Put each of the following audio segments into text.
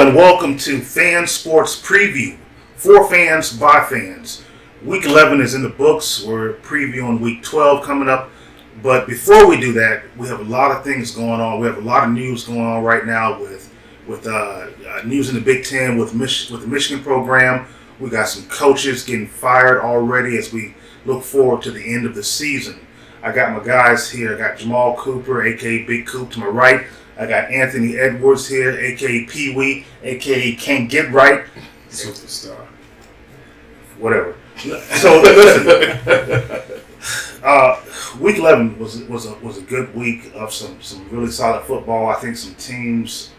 and welcome to Fan Sports Preview. For fans, by fans. Week 11 is in the books. We're previewing Week 12 coming up. But before we do that, we have a lot of things going on. We have a lot of news going on right now with news in the Big Ten with the Michigan program. We got some coaches getting fired already as we look forward to the end of the season. I got my guys here. I got Jamal Cooper, a.k.a. Big Coop, to my right. I got Anthony Edwards here, a.k.a. Pee-wee, a.k.a. Can't Get Right. Superstar. Whatever. So, listen. Week 11 was a good week of some really solid football. I think some teams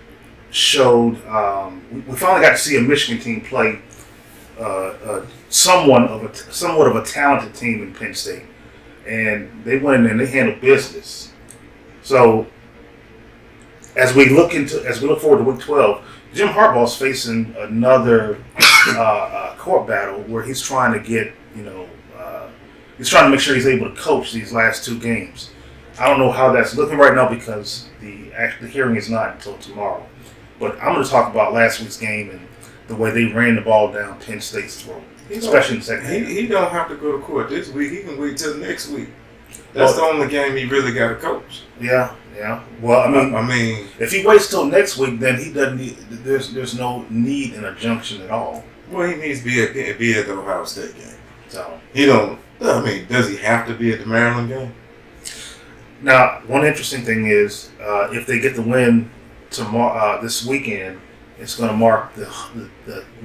showed. We finally got to see a Michigan team play somewhat of a talented team in Penn State, and they went in there and they handled business. So, as we look forward to Week 12, Jim Harbaugh's facing another court battle where he's trying to get, he's trying to make sure he's able to coach these last two games. I don't know how that's looking right now because the hearing is not until tomorrow. But I'm going to talk about last week's game and the way they ran the ball down Penn State's throat, especially in the second half. He don't have to go to court this week. He can wait till next week. That's the only game he really got to coach. Yeah. Well, I mean, if he waits till next week, then he doesn't need. There's no need in a junction at all. Well, he needs to be at the Ohio State game. So he don't. I mean, does he have to be at the Maryland game? Now, one interesting thing is if they get the win tomorrow, this weekend, it's going to mark the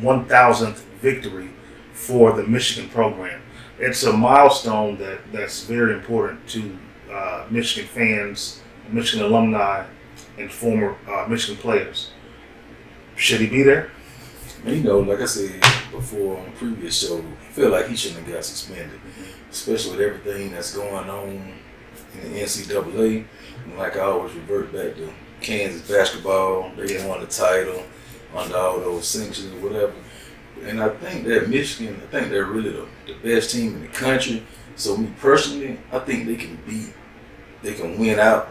1,000th victory for the Michigan program. It's a milestone that's very important to Michigan fans, Michigan alumni, and former Michigan players. Should he be there? Like I said before on the previous show, I feel like he shouldn't have got suspended, especially with everything that's going on in the NCAA. And like I always revert back to Kansas basketball, they didn't won the title under all those sanctions or whatever. And I think that Michigan, they're really the best team in the country. So me personally, I think they can win out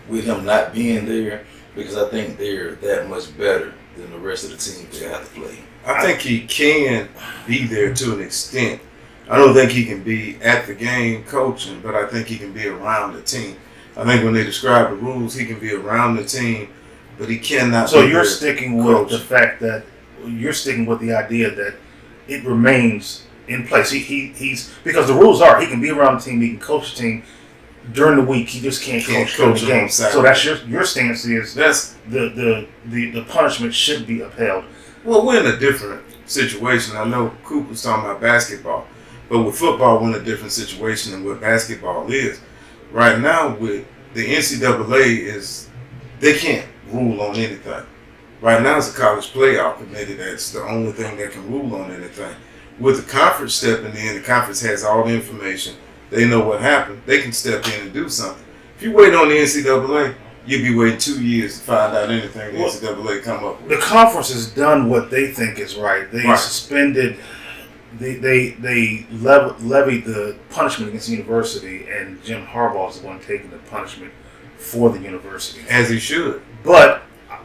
with him not being there because I think they're that much better than the rest of the team they have to play. I think he can be there to an extent. I don't think he can be at the game coaching, but I think he can be around the team. I think when they describe the rules, he can be around the team, but he cannot. So you're sticking with the fact that you're sticking with the idea that it remains in place. He's because the rules are he can be around the team, he can coach the team during the week. He just can't coach the game. So that's your stance is that's the punishment should be upheld. Well, we're in a different situation. I know Coop was talking about basketball, but with football, we're in a different situation than what basketball is. Right now, with the NCAA they can't rule on anything. Right now, it's a college playoff committee that's the only thing that can rule on anything. With the conference stepping in, the conference has all the information. They know what happened. They can step in and do something. If you wait on the NCAA, you'll be waiting 2 years to find out anything the NCAA come up with. The conference has done what they think is right. They suspended, they levied the punishment against the university, and Jim Harbaugh is the one taking the punishment for the university. As he should. But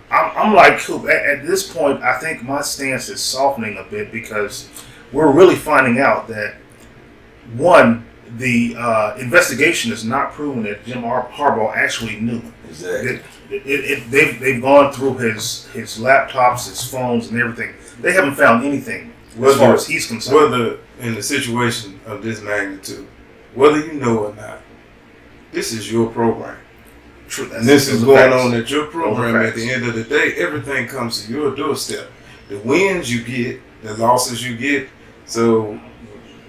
I'm like Coop. At this point, I think my stance is softening a bit because we're really finding out that, one, the investigation has not proven that Jim Harbaugh actually knew. Exactly. They've gone through his laptops, his phones, and everything. They haven't found anything as far as he's concerned. Whether in a situation of this magnitude, whether you know or not, this is your program. True. And this is going on at your program. At the end of the day, everything comes to your doorstep. The wins you get, the losses you get. So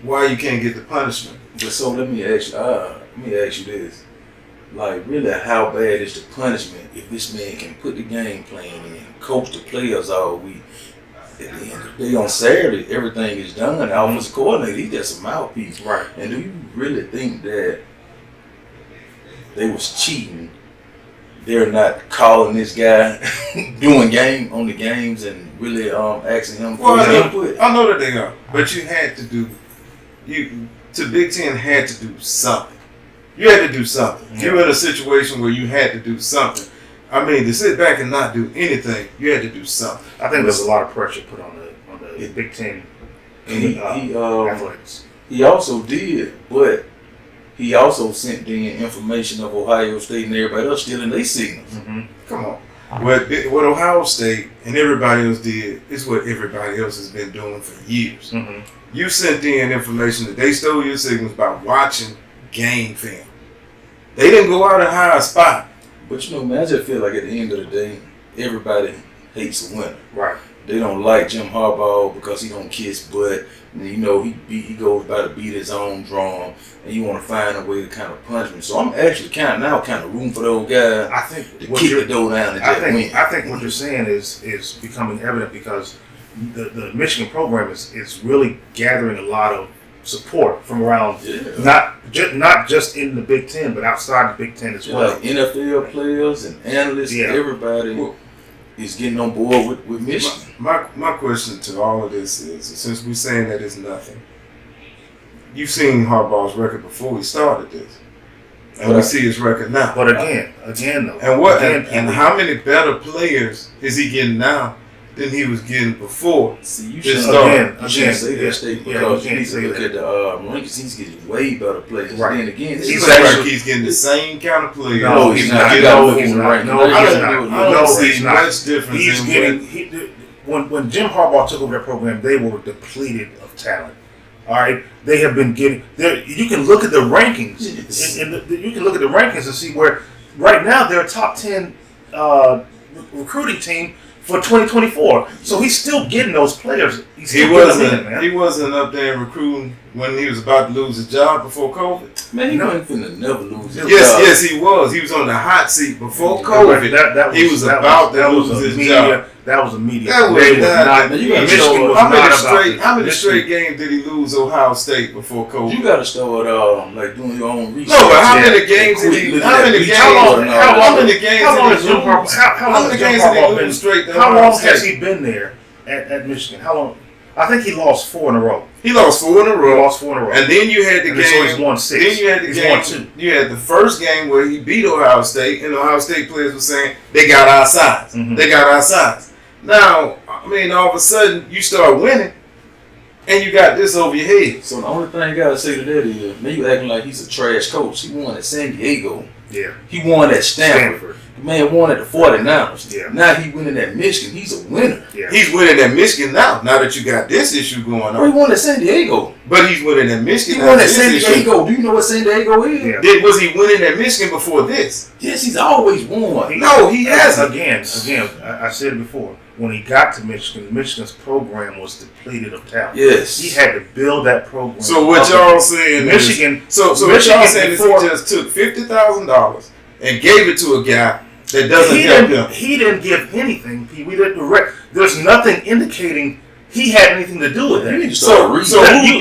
why you can't get the punishment? But so let me ask you this: like, really, how bad is the punishment if this man can put the game plan in, coach the players all week? At the end of the day, on Saturday, everything is done. The offensive coordinator, he's just a mouthpiece, right? And do you really think that they was cheating? They're not calling this guy doing game on the games and really asking him for his input. I know that they are, but you had to do. Big Ten had to do something. You had to do something. Yeah. You were in a situation where you had to do something. I mean, to sit back and not do anything, you had to do something. I think there's a lot of pressure put on the Big Ten athletes. He also did, but he also sent in information of Ohio State and everybody else stealing their signals. Mm-hmm. Come on. What Ohio State and everybody else did is what everybody else has been doing for years. Mm-hmm. You sent in information that they stole your signals by watching game film. They didn't go out and hire a spot. But you know, man, I just feel like at the end of the day, everybody hates a winner. Right. They don't like Jim Harbaugh because he don't kiss butt. And, you know, he goes by to beat his own drum, and you want to find a way to kind of punch him. So I'm actually kind of rooting for those guys. I think to kick the door down and just win. I think what you're saying is becoming evident because the Michigan program is really gathering a lot of support from around, not just in the Big Ten, but outside the Big Ten as well. Like NFL players and analysts, everybody is getting on board with Michigan. My question to all of this is, since we're saying that it's nothing, you've seen Harbaugh's record before we started this, and we see his record now. But again though, and how many better players is he getting now than he was getting before? See, you should say that statement because you need to look at the rankings. He's getting way better players. Right. Then again, he's like he's getting the same kind of players. No, he's not. No, he's not. I don't see much difference. He's getting. When Jim Harbaugh took over that program, they were depleted of talent. All right, they have been getting there. You can look at the rankings, and you can look at the rankings and see where right now they're a top 10 recruiting team for 2024. So he's still getting those players. He wasn't up there recruiting when he was about to lose his job before COVID. Man, he wasn't finna never lose his job. Yes, he was. He was on the hot seat before COVID. He was about to lose his job. That was a media. How many straight games did he lose Ohio State before COVID? You got to start like doing your own research. No, but how many games did he? How many games did he lose straight? How long has he been there at Michigan? How long? I think he lost 4 in a row. He lost 4 in a row. And then you had the game. So he's won 6. Then you had the game. You had the first game where he beat Ohio State, and Ohio State players were saying they got our size. Mm-hmm. They got our size. Now, I mean, all of a sudden you start winning, and you got this over your head. So the only thing I gotta say to that is, man, you acting like he's a trash coach. He won at San Diego. Yeah. He won at Stanford. The man won at the 49ers. Yeah. Now he winning at Michigan. He's a winner. Yeah. He's winning at Michigan now. Now that you got this issue going on. Well, he won at San Diego. But he's winning at Michigan. He won at San Diego. Do you know what San Diego is? Yeah. Was he winning at Michigan before this? Yes, he's always won. No, he hasn't. Again, I said it before. When he got to Michigan, Michigan's program was depleted of talent. Yes. He had to build that program. So what y'all saying Michigan, is... So what y'all saying is he just took $50,000 and gave it to a guy that doesn't help him. He didn't give anything. There's nothing indicating he had anything to do with that. So who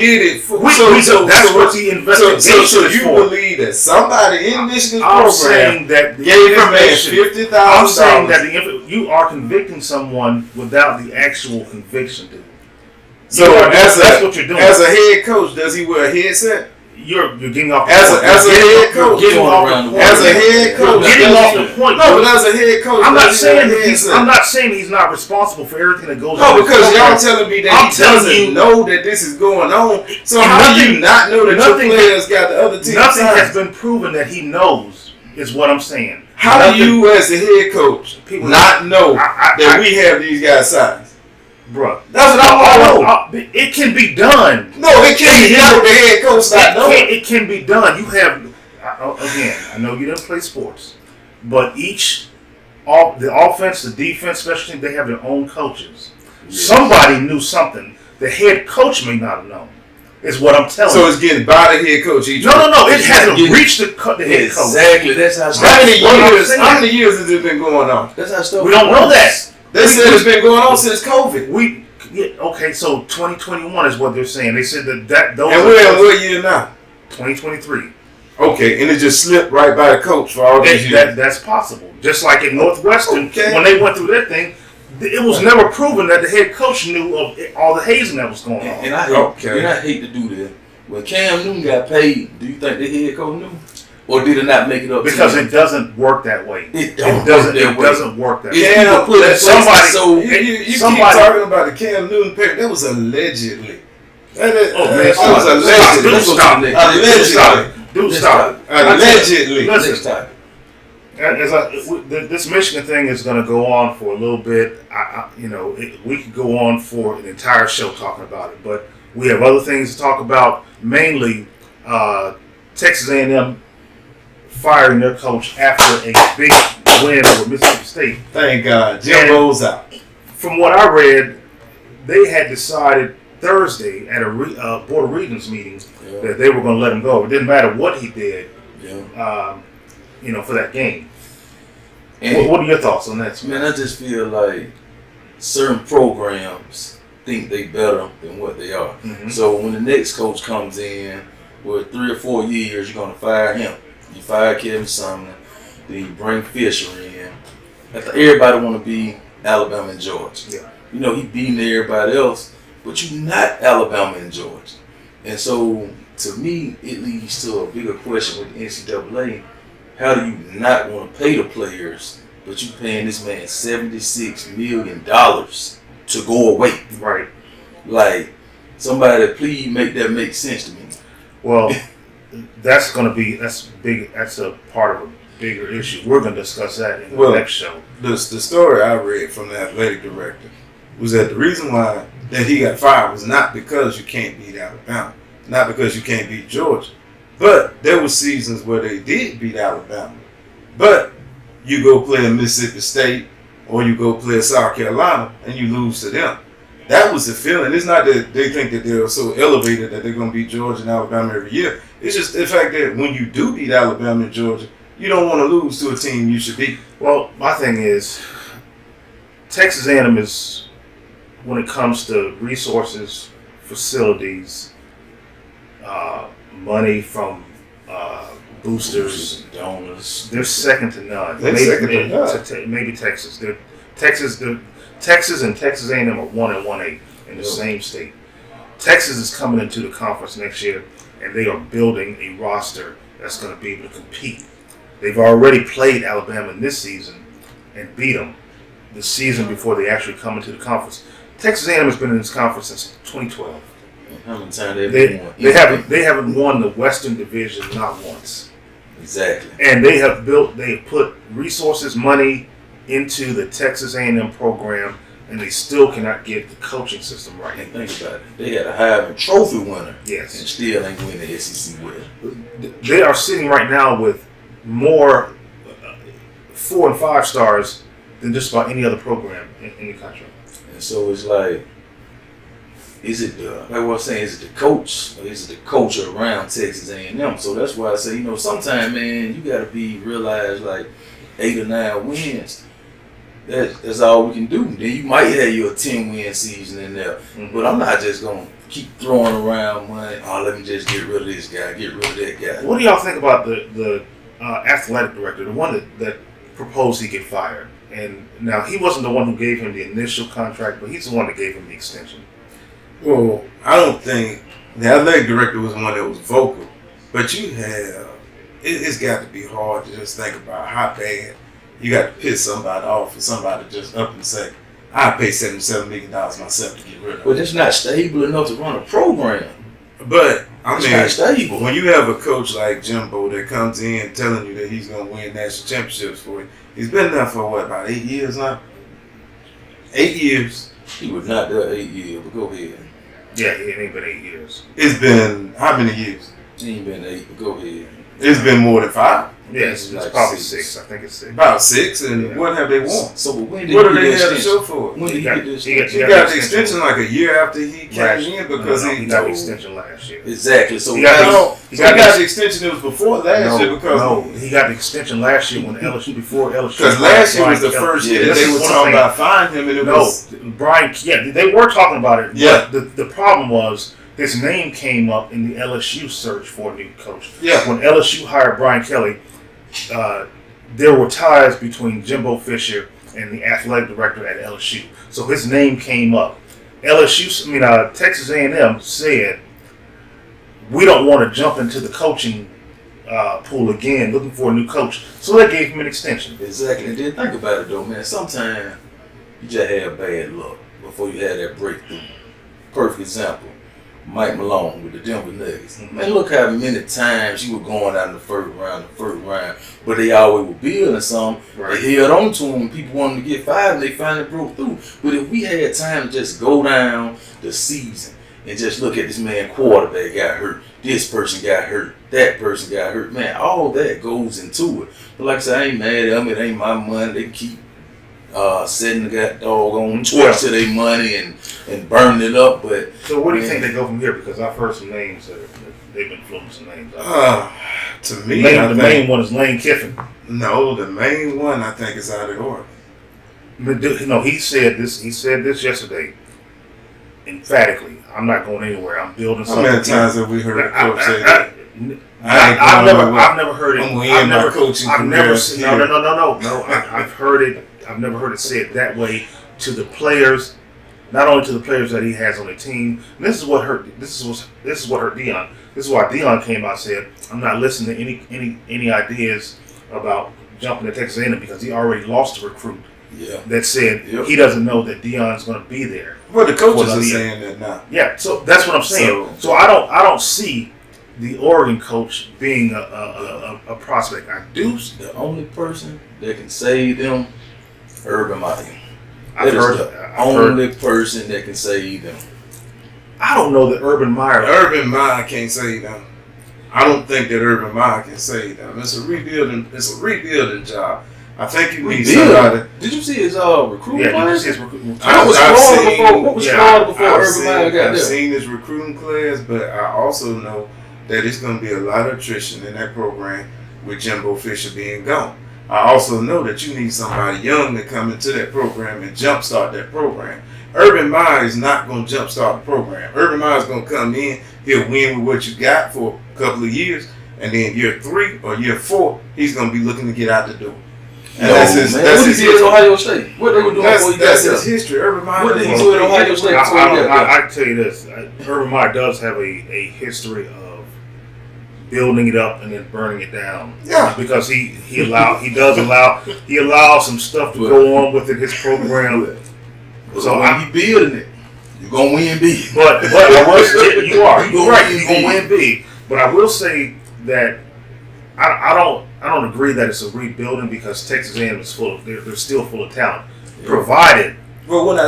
did it? That's what the investigation is for. So you believe that somebody in Michigan's program that gave him $50,000? I'm saying that you are convicting someone without the actual conviction, dude. So that's what you're doing. As a head coach, does he wear a headset? You're getting off as a head coach. Getting off the point. As a head coach, getting off the point. No, but as a head coach, I'm not saying he's not responsible for everything that goes on. No, because y'all telling me that he doesn't know that this is going on. So how do you not know that your players got the other team? Nothing has been proven that he knows. Is what I'm saying. How do you, as a head coach, not know that we have these guys signed? Bruh, that's what I know. It can be done. No, it can't be done. The head coach not knowing. It can be done. You have, again, I know you didn't play sports, but the offense, the defense, special team, they have their own coaches. Yes. Somebody knew something. The head coach may not have known. Is what I'm telling you. So it's getting by the head coach. No. It hasn't reached the head coach. Exactly. That's how. How many years has it been going on? That's how stuff. We don't know that. They said it's been going on since COVID. Okay, so 2021 is what they're saying. They said that those. And we're in what year now? 2023. Okay, and it just slipped right by the coach for all these years. That's possible. Just like in Northwestern, when they went through their thing, it was never proven that the head coach knew of all the hazing that was going on. And I hate to do that. When Cam Newton got paid, do you think the head coach knew? Or did it not make it up? Because it doesn't work that way. It doesn't work that way. You keep talking about the Cam Newton pick. That was allegedly. That was allegedly. Stop. Allegedly. Listen. This Michigan thing is going to go on for a little bit. We could go on for an entire show talking about it, but we have other things to talk about. Mainly, Texas A&M firing their coach after a big win over Mississippi State. Thank God, Jimbo's out. From what I read, they had decided Thursday at a Board of Regents meeting that they were going to let him go. It didn't matter what he did. For that game. And what are your thoughts on that? Man, I just feel like certain programs think they better than what they are. Mm-hmm. So when the next coach comes in with 3 or 4 years, you're going to fire him. You fire Kevin Sumner, then you bring Fisher in. Everybody want to be Alabama and Georgia. Yeah. He beating everybody else, but you're not Alabama and Georgia. And so, to me, it leads to a bigger question with the NCAA. How do you not want to pay the players, but you paying this man $76 million to go away? Right. Like, somebody please make that make sense to me. Well, that's big. That's a part of a bigger issue. We're going to discuss that in the next show. The story I read from the athletic director was that the reason why that he got fired was not because you can't beat Alabama, not because you can't beat Georgia. But there were seasons where they did beat Alabama. But you go play in Mississippi State or you go play in South Carolina and you lose to them. That was the feeling. It's not that they think that they're so elevated that they're going to beat Georgia and Alabama every year. It's just the fact that when you do beat Alabama and Georgia, you don't want to lose to a team you should beat. Well, my thing is, Texas A&M is, when it comes to resources, facilities, money from boosters, donors, they're second to none. Maybe Texas. Texas and Texas A&M are 1-1-8 in the same state. Texas is coming into the conference next year, and they are building a roster that's going to be able to compete. They've already played Alabama in this season and beat them the season before they actually come into the conference. Texas A&M has been in this conference since 2012. How many times they haven't won the Western Division not once. Exactly. And they put resources, money into the Texas A&M program, and they still cannot get the coaching system right. And think about it. They had a Heisman Trophy winner. Yes. And still ain't winning the SEC with. They are sitting right now with more 4 and 5 stars than just about any other program in the country. And so it's like, is it the coach or is it the coach around Texas A&M? So that's why I say, sometimes, man, you got to realize like 8 or 9 wins. That's all we can do. Then you might have your 10-win season in there. Mm-hmm. But I'm not just going to keep throwing around money. Let me just get rid of this guy, get rid of that guy. What do y'all think about the athletic director, the one that proposed he get fired? And now he wasn't the one who gave him the initial contract, but he's the one that gave him the extension. Well, I don't think the athletic director was the one that was vocal, but it's got to be hard to just think about how bad you got to piss somebody off for somebody to just up and say, I'll pay $77 million myself to get rid of it. But it's not stable enough to run a program. But, it's not stable. When you have a coach like Jimbo that comes in telling you that he's going to win national championships for you, he's been there for about 8 years now? 8 years. He was not there 8 years, but go ahead. Yeah, it ain't been 8 years. It's been, how many years? It ain't been 8, but go ahead. It's been more than 5. Yes, it's probably 6. I think it's 6. About 6, and what have they won? So, but when did what do they have to show for it? When did he get this? He got the extension like a year after he came in because he got the extension last year. Exactly. So he got the extension. It was before last year because he got the extension last year when LSU before LSU. Because last year was the first year that they were talking about firing him, and it was Brian. Yeah, they were talking about it. Yeah. But the problem was his name came up in the LSU search for a new coach. Yeah. When LSU hired Brian Kelly, there were ties between Jimbo Fisher and the athletic director at LSU. So his name came up. Texas A&M said, we don't want to jump into the coaching pool again, looking for a new coach. So they gave him an extension. Exactly. And then think about it though, man. Sometimes you just have bad luck before you have that breakthrough. Perfect example. Mike Malone with the Denver Nuggets. Man, look how many times you were going out in the first round, but they always were building something. Right. They held on to him. People wanted to get fired, and they finally broke through. But if we had time to just go down the season and just look at this man quarterback got hurt, this person got hurt, that person got hurt, man, all that goes into it. But like I said, I ain't mad at them. It ain't my money. They keep setting the doggone torch to their money and burning it up. But so where do you think they go from here? Because I've heard some names that they've been floating some names. To me, the main one is Lane Kiffin. No, the main one I think is out of order. You know, he said this. He said this yesterday, emphatically. I'm not going anywhere. I'm building something. How many times have we heard a coach say that? I've never heard it. I've never coaching. I've never seen. No. I've heard it. I've never heard it said that way to the players. Not only to the players that he has on the team. And this is what hurt. This is what hurt Deion. This is why Deion came out and said, "I'm not listening to any ideas about jumping to Texas A&M because he already lost a recruit." Yeah. That said he doesn't know that Deion's going to be there. Well, the coaches are saying that now. Yeah, so that's what I'm saying. So I don't see the Oregon coach being a prospect. I do. The only person that can save them, Urban Meyer. I've heard the only person that can save them. I don't know that Urban Meyer can't save them. I don't think that Urban Meyer can save them. It's a rebuilding job. I think you need somebody. Did you see his recruiting class? Did you see his recruiting class? What was Florida before Urban Meyer got there? I've seen his recruiting class, but I also know that it's going to be a lot of attrition in that program with Jimbo Fisher being gone. I also know that you need somebody young to come into that program and jumpstart that program. Urban Meyer is not going to jumpstart the program. Urban Meyer is going to come in, he'll win with what you got for a couple of years, and then year 3 or year 4, he's going to be looking to get out the door. And that's his history. Ohio State. What they were doing before he got there? That's his history. Urban Meyer. What did he do at Ohio State before he got there? I can tell you this: Urban Meyer does have a history of building it up and then burning it down. Yeah. Because he allows some stuff to go on within his program. So when you building it, you're gonna win big. But I will say, you're right. You're gonna win big. But I will say that I don't agree that it's a rebuilding because Texas A&M is they're still full of talent. Yeah. Provided. Well, when I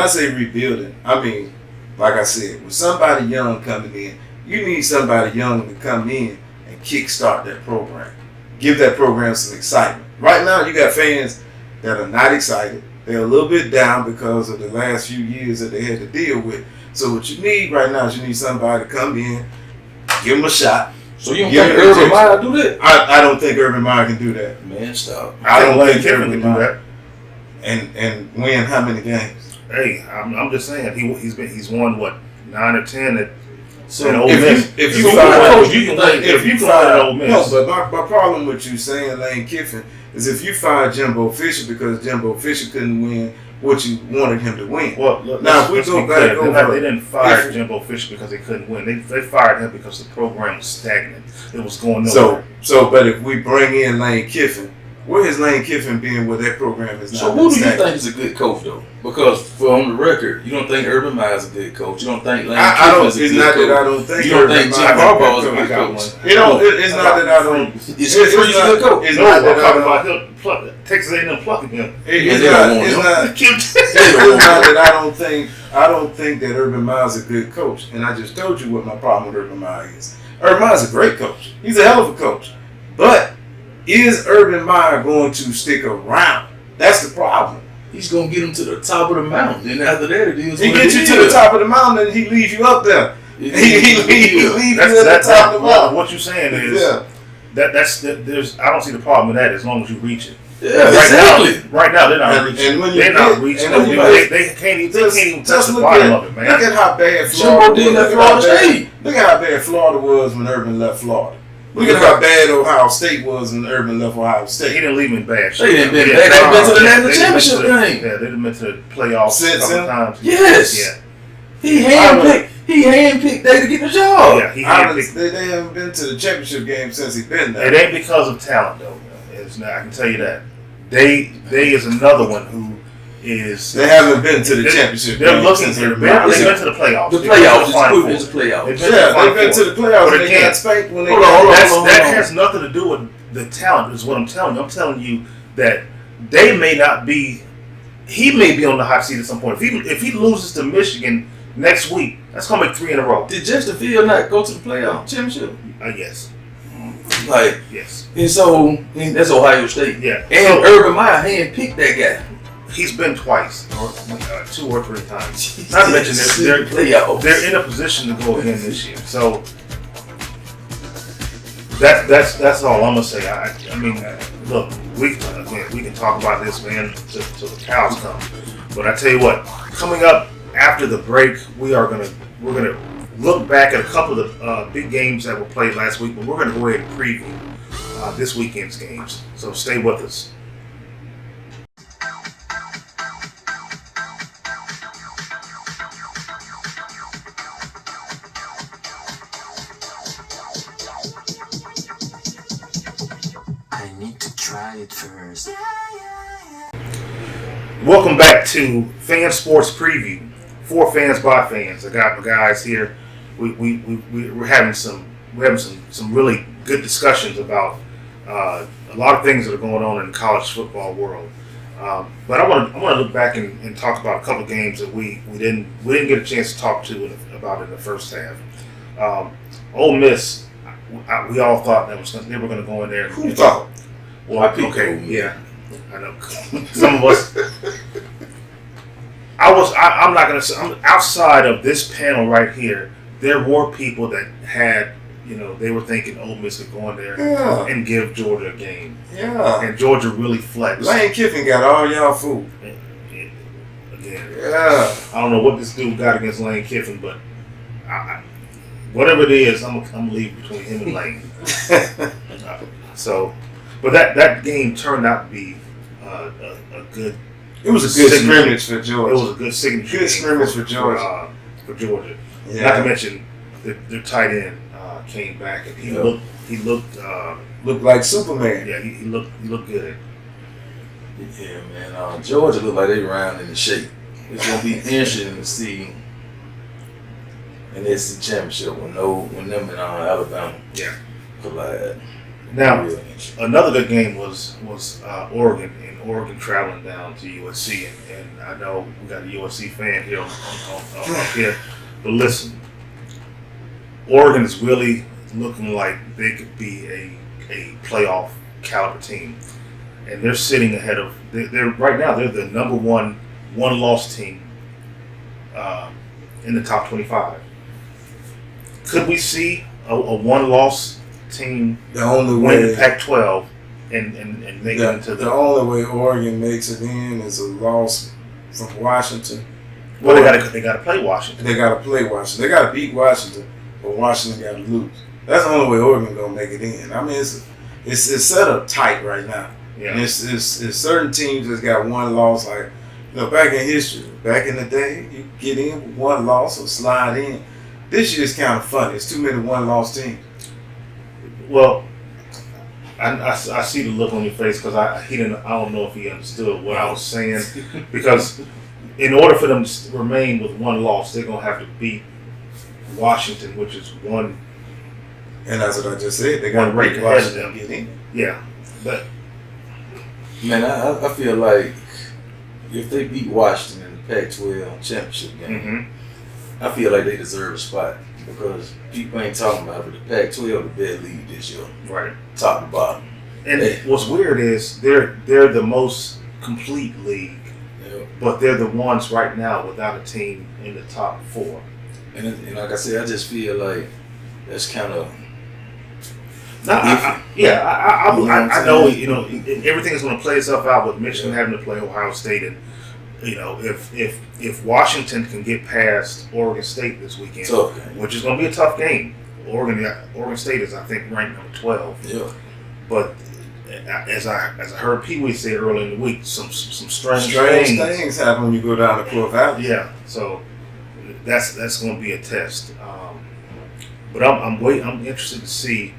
say rebuilding, I mean, like I said, with somebody young coming in, you need somebody young to come in and kickstart that program. Give that program some excitement. Right now, you got fans that are not excited. They're a little bit down because of the last few years that they had to deal with. So what you need right now is you need somebody to come in, give them a shot. So you don't think Urban Meyer do that? I don't think Urban Meyer can do that. Man, stop. I don't think Urban can do that. And win how many games? Hey, I'm just saying he's won what 9 or 10 at. So Ole Miss. If you fire Ole Miss. No, but my problem with you saying Lane Kiffin is if you fire Jimbo Fisher because Jimbo Fisher couldn't win what you wanted him to win. Well, now if we go back over, they didn't fire Jimbo Fisher because they couldn't win. They fired him because the program was stagnant. It was going nowhere. But if we bring in Lane Kiffin, where is Lane Kiffin being where that program is not? So who do you think is a good coach though? Because on the record, you don't think Urban Meyer is a good coach. You don't think Lane Kiffin is a good coach. It's not that I don't think. You don't think Jim Harbaugh is a good coach. It's not that I don't. Is he a good coach? It's not that I'm talking about Texas A&M plucking him. It's not that I don't think that Urban Meyer is a good coach. And I just told you what my problem with Urban Meyer is. Urban Meyer is a great coach. He's a hell of a coach. But is Urban Meyer going to stick around? That's the problem. He's going to get him to the top of the mountain. And after that, it is. He gets you to the top of the mountain and he leaves you up there. He leaves you at the top of the mountain. What you're saying is there's I don't see the problem with that as long as you reach it. Yeah, exactly. Right now, they're not reaching. They're not reaching. They can't even touch the bottom of it, man. Look at how bad Florida was when Urban left Florida. Look at how bad Ohio State was when Urban left Ohio State. He didn't leave in bad shape. They didn't been bad. They've been to the national championship game. Yeah, they've been to the playoffs a couple times. Yes. Yeah. He handpicked. He handpicked Day to get the job. Yeah, he handpicked. They haven't been to the championship game since he's been there. It ain't because of talent though. It's not, I can tell you that. Day is another one who is. They haven't been to the championship They're game looking. since They've been to the playoffs. The playoffs. It's the playoffs. They've been to the playoffs. But They again, got spanked when they that has nothing to do with the talent. Is what I'm telling you. I'm telling you that they may not be. He may be on the hot seat at some point. If he loses to Michigan next week, that's gonna make 3 in a row. Did Justin Field not go to the playoff championship? Yes. Like Yes. And so that's Ohio State. Yeah. And So, Urban Meyer handpicked that guy. he's been twice, or 2 or 3 times. Not to mention they're in a position to go again this year. So that's all I'm gonna say. I mean, look, we can talk about this, man, till the cows come. But I tell you what, coming up after the break, we're gonna look back at a couple of the big games that were played last week, but we're gonna go ahead and preview this weekend's games. So stay with us. Try it first. Welcome back to Fan Sports Preview. For fans by fans. I got my guys here. We're having some really good discussions about a lot of things that are going on in the college football world. But I want to look back and talk about a couple of games that we didn't get a chance to talk about in the first half. Ole Miss, we all thought they were going to go in there. Who thought? Well, okay, yeah, I know. Some of us. I'm not gonna say. I'm outside of this panel right here. There were people that had, they were thinking Ole Miss could go in there and give Georgia a game. Yeah. And Georgia really flexed. Lane Kiffin got all y'all food. Again. Yeah. I don't know what this dude got against Lane Kiffin, but whatever it is, I'm gonna leave between him and Lane. But that game turned out to be a good. It was a good scrimmage for Georgia. It was a good signature. Good scrimmage for Georgia. For Georgia. Yeah. Not to mention their tight end came back and he looked like Superman. Yeah, he looked good. Yeah, man. Georgia looked like they round in the shape. It's gonna be interesting to see an SEC championship when them and Alabama collide. Now, another good game was Oregon, and Oregon traveling down to USC, and I know we got a USC fan here up here, but listen, Oregon is really looking like they could be a playoff caliber team, and they're sitting ahead of they're right now they're the number one loss team in the top 25. Could we see a one loss team the only win way the Pac-12 and make it into the only way Oregon makes it in is a loss from Washington. Well, they got to play Washington. They got to play Washington. They got to beat Washington, but Washington got to lose. That's the only way Oregon gonna make it in. I mean, it's set up tight right now. Yeah. And it's certain teams that's got one loss. Like back in history, back in the day, you get in with one loss or slide in. This year is kind of funny. It's too many one-loss teams. Well, I see the look on your face because I don't know if he understood what I was saying because in order for them to remain with one loss, they're gonna have to beat Washington, which is one. And that's what I just said. They got to beat Washington to get in. Yeah, but man, I feel like if they beat Washington in the Pac-12 championship game, I feel like they deserve a spot. Because people ain't talking about it, but the Pac-12 the best league this year, right, top to bottom. And what's weird is they're the most complete league, but they're the ones right now without a team in the top 4. And like I said, I just feel like that's kind of. I know everything is going to play itself out with Michigan having to play Ohio State and. If Washington can get past Oregon State this weekend, which is going to be a tough game, Oregon State is I think ranked number 12. Yeah. But as I heard Pee Wee say earlier in the week, some strange things happen when you go down to Poor Valley. Yeah. So that's going to be a test. But I'm interested to see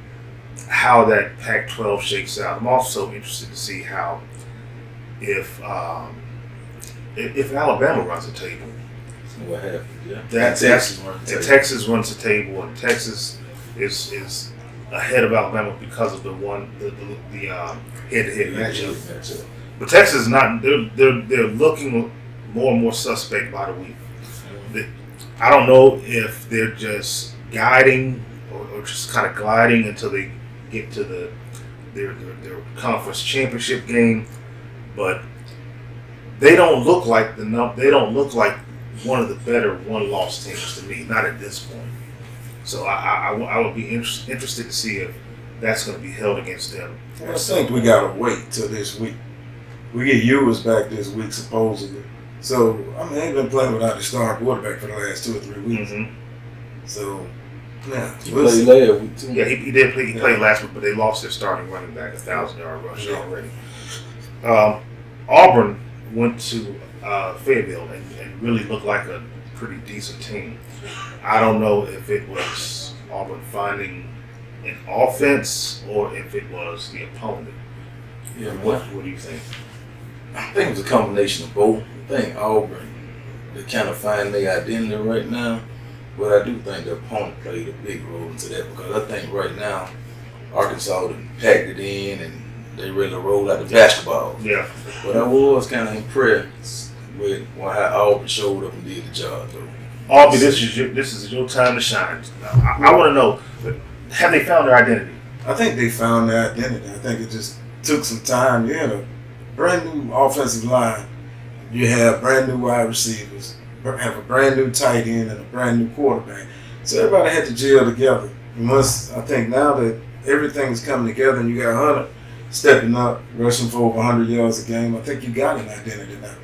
how that Pac-12 shakes out. I'm also interested to see how if Alabama runs the table. What happened? Yeah. Texas runs the table, and Texas is ahead of Alabama because of the head-to-head matchup. But Texas is not. They're looking more and more suspect by the week. I don't know if they're just guiding or just kind of gliding until they get to their conference championship game, but they don't look like one of the better one-loss teams to me. Not at this point. So I would be interested to see if that's going to be held against them. I think we gotta wait till this week. We get Ewers back this week supposedly. So they've been playing without the starting quarterback for the last 2 or 3 weeks. Mm-hmm. So yeah, he played last week too. Yeah, he did play. He played last week, but they lost their starting running back, 1,000-yard rush already. Auburn went to Fayetteville and really looked like a pretty decent team. I don't know if it was Auburn finding an offense or if it was the opponent. Yeah, what do you think? I think it was a combination of both. I think Auburn, they kind of find their identity right now, but I do think the opponent played a big role into that because I think right now Arkansas packed it in and they really rolled out the basketball. Yeah. But I was kind of impressed with how Auburn showed up and did the job, though. Auburn, this is your time to shine. I want to know, have they found their identity? I think they found their identity. I think it just took some time. You had a brand new offensive line. You have brand new wide receivers. Have a brand new tight end and a brand new quarterback. So everybody had to gel together. I think now that everything's coming together and you got Hunter stepping up, rushing for over 100 yards a game, I think you got an identity now.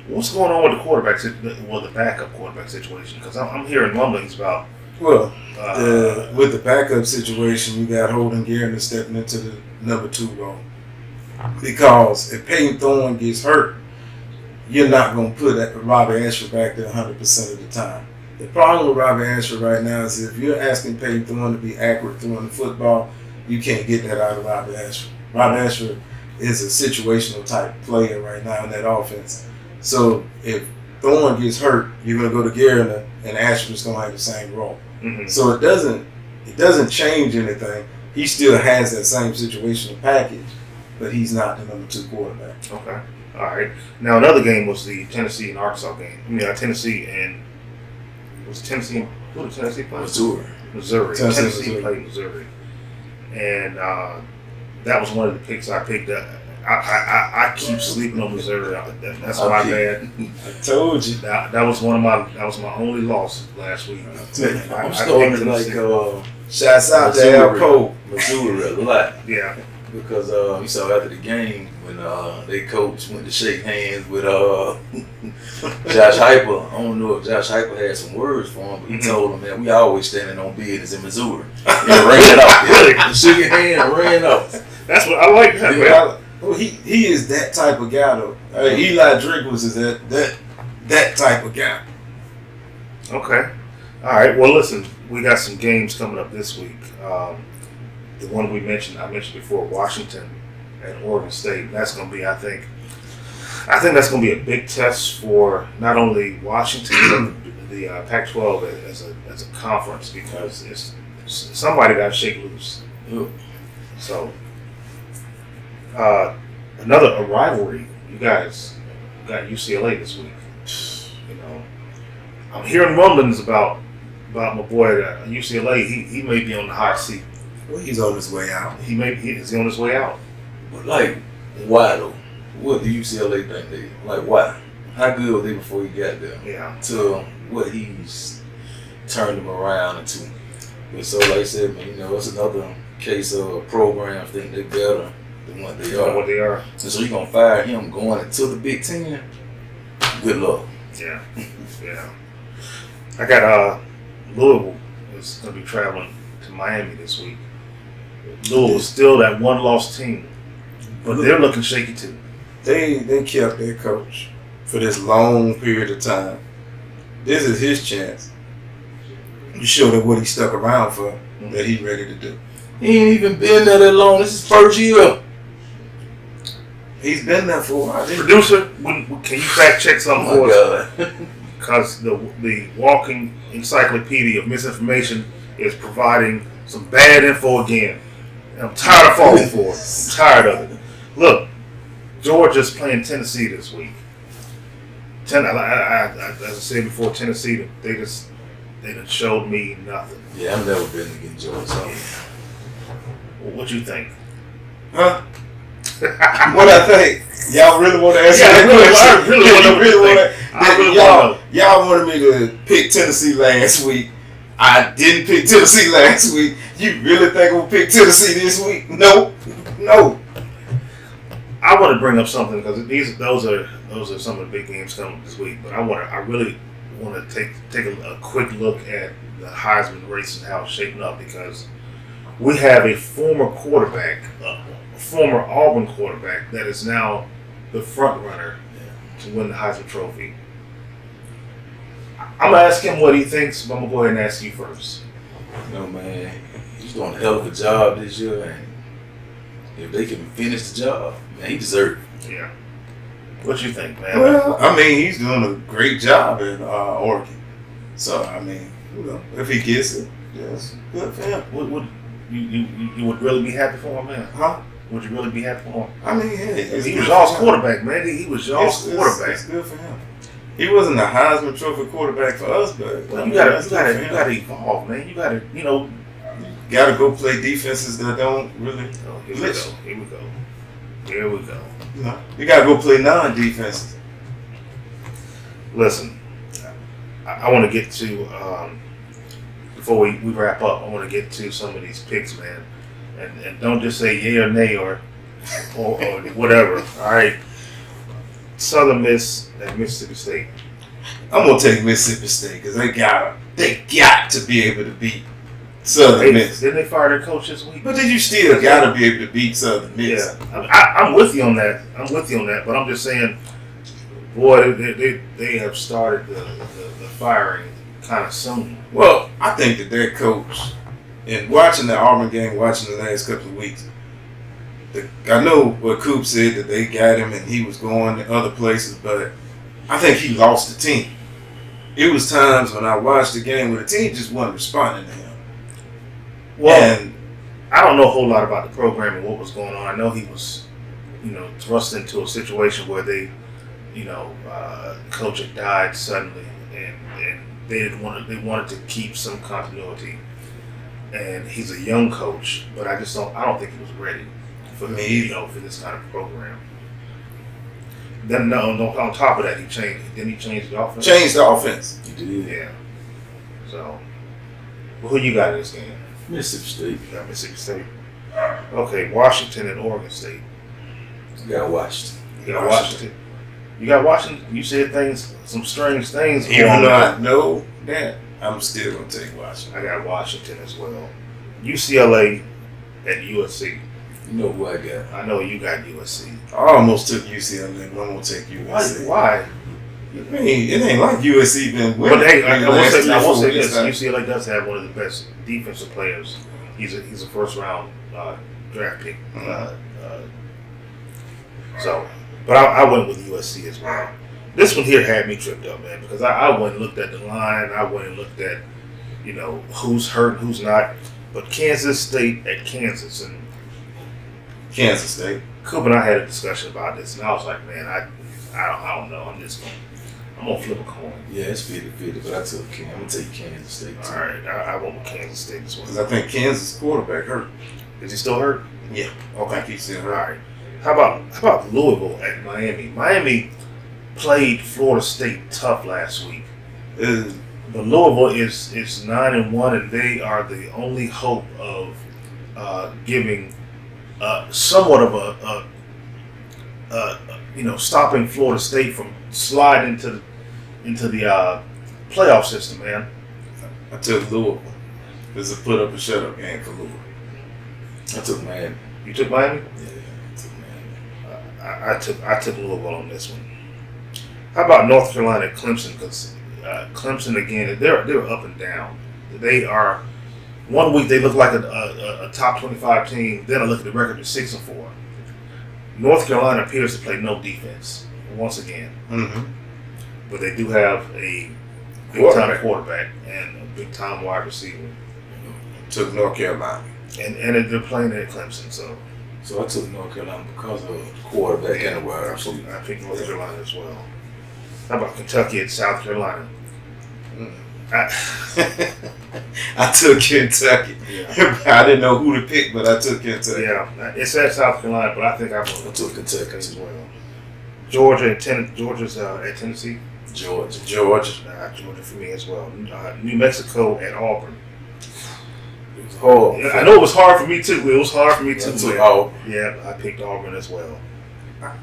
What's going on with the quarterback, the backup quarterback situation? Because I'm hearing rumblings about. Well, with the backup situation, you got Holden Garrett stepping into the number 2 role. Because if Peyton Thorne gets hurt, you're not going to put Robbie Ashford back there 100% of the time. The problem with Robbie Ashford right now is if you're asking Peyton Thorne to be accurate throwing the football, you can't get that out of Robbie Ashford. Robbie Ashford is a situational type player right now in that offense. So if Thorne gets hurt, you're going to go to Garrett and Ashford's going to have the same role. Mm-hmm. So it doesn't change anything. He still has that same situational package, but he's not the number 2 quarterback. Okay. All right. Now another game was the Tennessee and Arkansas game. Tennessee and who did Tennessee play? Missouri. Tennessee played Missouri, and that was one of the picks I picked up. I keep sleeping on Missouri. That's my bad. I told you that was my only loss last week. I'm starting to like shouts out to Al Cole. Missouri a lot. Yeah. Because you saw after the game when their coach went to shake hands with Josh Heupel. I don't know if Josh Heupel had some words for him, but he told him, man, we always standing on business in Missouri. And ran off. He shook his hand and ran off. That's what I like that, man. Well, he is that type of guy, though. Eli Drinkwitz is that type of guy. Okay. All right. Well, listen, we got some games coming up this week. The one I mentioned before, Washington and Oregon State. That's going to be, I think that's going to be a big test for not only Washington but the Pac-12 as a conference because somebody got to shake loose. So. A rivalry. You guys got UCLA this week. I'm hearing rumblings about my boy at UCLA. He may be on the hot seat. Well, he's on his way out. Is he on his way out? But why though? What do UCLA think they why? How good were they before he got there? Yeah. To what he's turned them around into. But so like I said, man, it's another case of programs think they're better than what they are. And so you're gonna fire him going into the Big Ten? Good luck. Yeah. Yeah. I got Louisville is gonna be traveling to Miami this week. Louisville is still that one-loss team, but they're looking shaky too. They kept their coach for this long period of time. this is his chance to show that what he stuck around for, that he's ready to do. He ain't even been there that long. This is his first year. He's been there for a while. Producer, can you fact check something for us? Because the walking encyclopedia of misinformation is providing some bad info again. And I'm tired of falling for it. I'm tired of it. Look, Georgia's playing Tennessee this week. As I said before, Tennessee, they just showed me nothing. Yeah, I've never been against Georgia. Well, what you think? Huh? What I think? Y'all really want to answer that question? I really want to. Y'all wanted me to pick Tennessee last week. I didn't pick Tennessee last week. You really think I'm gonna pick Tennessee this week? No. I want to bring up something because those are some of the big games coming this week. But I really want to take a quick look at the Heisman race and how it's shaping up, because we have a former quarterback, a former Auburn quarterback, that is now the front runner to win the Heisman Trophy. I'm gonna ask him what he thinks, but I'm gonna go ahead and ask you first. No, man, he's doing a hell of a job this year, and if they can finish the job, man, he deserves it. Yeah. What you think, man? Well, I mean, he's doing a great job in Oregon. So, I mean, if he gets it, yes, good for him. You would really be happy for him, man? Huh? Would you really be happy for him? I mean, yeah, he was y'all's quarterback, man. He was y'all's quarterback. It's good for him. He wasn't a Heisman Trophy quarterback for us, but well, you gotta evolve, man. You gotta go play defenses that don't really. Oh, here we go. You gotta go play non-defenses. Listen, I want to get to before we wrap up. I want to get to some of these picks, man, and don't just say yay or nay or whatever. All right. Southern Miss at Mississippi State. I'm gonna take Mississippi State because they got to be able to beat Southern Miss. Didn't they fire their coach this week? But then you still got to be able to beat Southern Miss. Yeah, I'm with you on that. But I'm just saying, boy, they have started the firing kind of soon. Well, I think that their coach, and watching the Auburn game, watching the last couple of weeks, I know what Coop said, that they got him and he was going to other places, but I think he lost the team. It was times when I watched the game where the team just wasn't responding to him. Well, and I don't know a whole lot about the program and what was going on. I know he was, thrust into a situation where they, coach had died suddenly, and they wanted to keep some continuity. And he's a young coach, but I don't think he was ready for for this kind of program. Then on top of that, he changed the offense. Changed the offense. He did. Yeah. So, who you got in this game? Mississippi State. You got Mississippi State. Okay, Washington and Oregon State. You got Washington. You got Washington. You said some strange things. Even though I know that, I'm still gonna take Washington. I got Washington as well. UCLA at USC. You know who I got? I know you got USC. I almost took UCLA, but I'm gonna take USC. Why? I mean, it ain't like USC been winning. But hey, I will say this: UCLA does have one of the best defensive players. He's a first round draft pick. But I went with USC as well. This one here had me tripped up, man, because I went and looked at the line. I went and looked at who's hurt, who's not. But Kansas State at Kansas, and Kansas State. Coop and I had a discussion about this, and I was like, man, I don't know. I'm gonna flip a coin. Yeah, it's 50-50, but I'm gonna take Kansas State too. All right, I went with Kansas State as well. Because I think Kansas quarterback hurt. Is he still hurt? Yeah. Okay. I think he's still hurt. All right. How about Louisville at Miami? Miami played Florida State tough last week. But Louisville is 9-1, and they are the only hope of giving somewhat of stopping Florida State from sliding into the playoff system, man. I took Louisville. It's a put up and shut up game for Louisville. I took Miami. You took Miami? Yeah, I took Miami. I took Louisville on this one. How about North Carolina at Clemson? Because Clemson again. They're up and down. They are. One week they look like a top 25 team. Then I look at the record, they're 6-4. North Carolina appears to play no defense once again, but they do have a big time quarterback and a big time wide receiver. Took North Carolina, and they're playing at Clemson, so I took North Carolina because of the quarterback and the wide receiver. I picked North Carolina as well. How about Kentucky and South Carolina? I took Kentucky. Yeah. I didn't know who to pick, but I took Kentucky. Yeah, it's at South Carolina, but I think I took Kentucky as well. Georgia's at Tennessee. Georgia. Georgia for me as well. New Mexico at Auburn. It was hard. Yeah, I know it was hard for me too. It was hard for me too. Auburn. Yeah, I picked Auburn as well.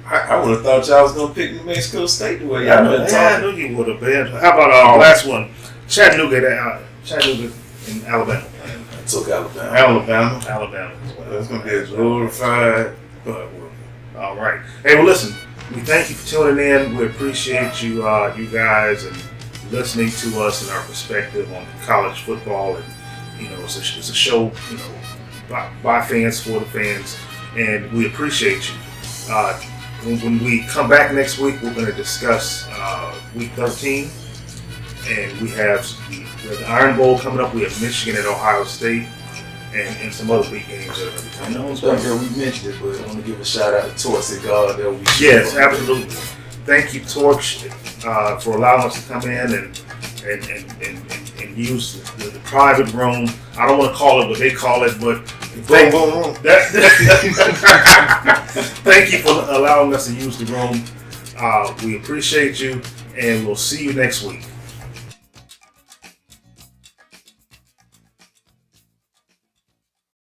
I would have thought y'all was gonna pick New Mexico State the way y'all been talking. I knew you would have been. How about our last one? Chattanooga in Alabama. I took Alabama. Alabama as well. That's gonna be a glorified. All right. Hey, well, listen. We thank you for tuning in. We appreciate you, you guys, and listening to us and our perspective on college football. And it's a show, by fans for the fans, and we appreciate you. When we come back next week, we're going to discuss Week 13, and we have the Iron Bowl coming up. We have Michigan and Ohio State, and some other big games that are going to be coming up. We mentioned it, but I want to give a shout out to Torch Cigar. Yes, absolutely. Thank you, Torch, for allowing us to come in and use the private room. I don't want to call it what they call it, but thank you for allowing us to use the room. We appreciate you, and we'll see you next week.